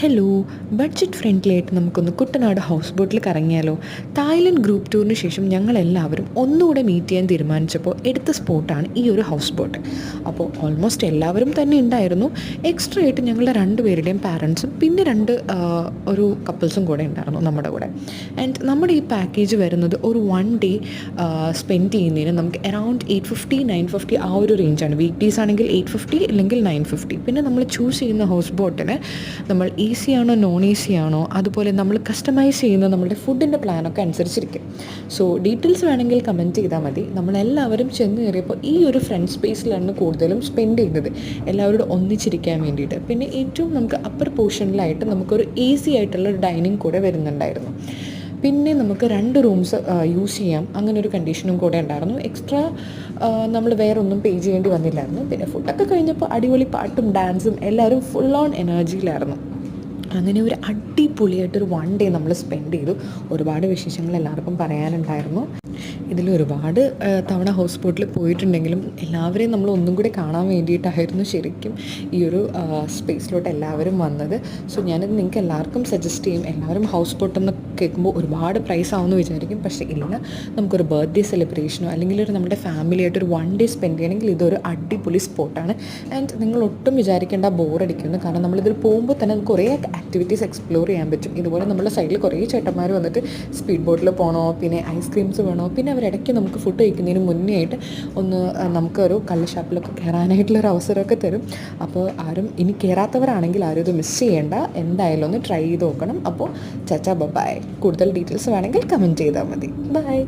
Hello, budget friendly ആയിട്ട് നമുക്കൊന്ന് Kuttanad house ബോട്ടിൽ കറങ്ങിയാലോ? Thailand group ടൂറിന് ശേഷം ഞങ്ങളെല്ലാവരും ഒന്നുകൂടെ മീറ്റ് ചെയ്യാൻ തീരുമാനിച്ചപ്പോൾ എടുത്ത സ്പോട്ടാണ് ഈ ഒരു ഹൗസ് ബോട്ട്. അപ്പോൾ ഓൾമോസ്റ്റ് എല്ലാവരും തന്നെ ഉണ്ടായിരുന്നു. എക്സ്ട്രാ ആയിട്ട് ഞങ്ങളുടെ രണ്ടുപേരുടെയും പാരൻസും പിന്നെ ഒരു കപ്പിൾസും കൂടെ ഉണ്ടായിരുന്നു നമ്മുടെ കൂടെ. ആൻഡ് നമ്മുടെ ഈ പാക്കേജ് വരുന്നത് ഒരു 1 ഡേ സ്പെൻഡ് ചെയ്യുന്നതിന് നമുക്ക് അറൗണ്ട് 850-950 ആ ഒരു റേഞ്ചാണ്. വീക്ക് ഡേയ്സ് ആണെങ്കിൽ 850 അല്ലെങ്കിൽ 950. പിന്നെ നമ്മൾ ചൂസ് ചെയ്യുന്ന ഹൗസ് ബോട്ടിന് നമ്മൾ എ സി ആണോ നോൺ എ സി ആണോ, അതുപോലെ നമ്മൾ കസ്റ്റമൈസ് ചെയ്യുന്ന നമ്മുടെ ഫുഡിൻ്റെ പ്ലാനൊക്കെ അനുസരിച്ചിരിക്കും. സോ ഡീറ്റെയിൽസ് വേണമെങ്കിൽ കമൻറ്റ് ചെയ്താൽ മതി. നമ്മളെല്ലാവരും ചെന്ന് കയറിയപ്പോൾ ഈ ഒരു ഫ്രണ്ട് സ്പേസിലാണ് കൂടുതലും സ്പെൻഡ് ചെയ്യുന്നത്, എല്ലാവരോടും ഒന്നിച്ചിരിക്കാൻ വേണ്ടിയിട്ട്. പിന്നെ ഏറ്റവും നമുക്ക് അപ്പർ പോർഷനിലായിട്ട് നമുക്കൊരു എ സി ആയിട്ടുള്ള ഒരു ഡൈനിങ് കൂടെ വരുന്നുണ്ടായിരുന്നു. പിന്നെ നമുക്ക് 2 റൂംസ് യൂസ് ചെയ്യാം, അങ്ങനെ ഒരു കണ്ടീഷനും കൂടെ ഉണ്ടായിരുന്നു. എക്സ്ട്രാ നമ്മൾ വേറെ ഒന്നും പേ ചെയ്യേണ്ടി വന്നില്ലായിരുന്നു. പിന്നെ ഫുഡൊക്കെ കഴിഞ്ഞപ്പോൾ അടിപൊളി പാട്ടും ഡാൻസും എല്ലാവരും ഫുൾ ഓൺ എനർജിയിലായിരുന്നു. അങ്ങനെ ഒരു അടിപൊളിയായിട്ടൊരു 1 ഡേ നമ്മൾ സ്പെൻഡ് ചെയ്തു. ഒരുപാട് വിശേഷങ്ങൾ എല്ലാവർക്കും പറയാനുണ്ടായിരുന്നു. ഇതിലൊരുപാട് തവണ ഹൗസ് ബോട്ടിൽ പോയിട്ടുണ്ടെങ്കിലും എല്ലാവരെയും നമ്മൾ ഒന്നും കൂടി കാണാൻ വേണ്ടിയിട്ടായിരുന്നു ശരിക്കും ഈ ഒരു സ്പേസിലോട്ട് എല്ലാവരും വന്നത്. സോ ഞാനത് നിങ്ങൾക്ക് എല്ലാവർക്കും സജസ്റ്റ് ചെയ്യും. എല്ലാവരും ഹൗസ് ബോട്ടെന്ന് കേൾക്കുമ്പോൾ ഒരുപാട് പ്രൈസ് ആവുമെന്ന് വിചാരിക്കും, പക്ഷേ ഇല്ല. നമുക്കൊരു ബർത്ത്ഡേ സെലിബ്രേഷനോ അല്ലെങ്കിൽ നമ്മുടെ ഫാമിലിയായിട്ടൊരു 1 ഡേ സ്പെൻഡ് ചെയ്യണമെങ്കിൽ ഇതൊരു അടിപൊളി സ്പോട്ടാണ്. ആൻഡ് നിങ്ങൾ ഒട്ടും വിചാരിക്കേണ്ട ബോറടിക്കുന്നു, കാരണം നമ്മളിതിൽ പോകുമ്പോൾ തന്നെ നമുക്ക് കുറേ ആക്ടിവിറ്റീസ് എക്സ്പ്ലോർ ചെയ്യാൻ പറ്റും. ഇതുപോലെ നമ്മുടെ സൈഡിൽ കുറേ ചേട്ടന്മാർ വന്നിട്ട് സ്പീഡ് ബോട്ടിൽ പോകണോ, പിന്നെ ഐസ്ക്രീംസ് വേണോ, പിന്നെ അവരിടയ്ക്ക് നമുക്ക് ഫുഡ് കഴിക്കുന്നതിന് മുന്നേ ആയിട്ട് നമുക്കൊരു കള്ള് ഷാപ്പിലൊക്കെ കയറാനായിട്ടുള്ളൊരു അവസരമൊക്കെ തരും. അപ്പോൾ ആരും ഇനി കയറാത്തവരാണെങ്കിൽ ആരും ഇത് മിസ് ചെയ്യേണ്ട, എന്തായാലും ഒന്ന് ട്രൈ ചെയ്ത് നോക്കണം. അപ്പോൾ ചാച്ചാ ബൈ. കൂടുതൽ ഡീറ്റെയിൽസ് വേണമെങ്കിൽ കമൻറ്റ് ചെയ്താൽ മതി. ബൈ.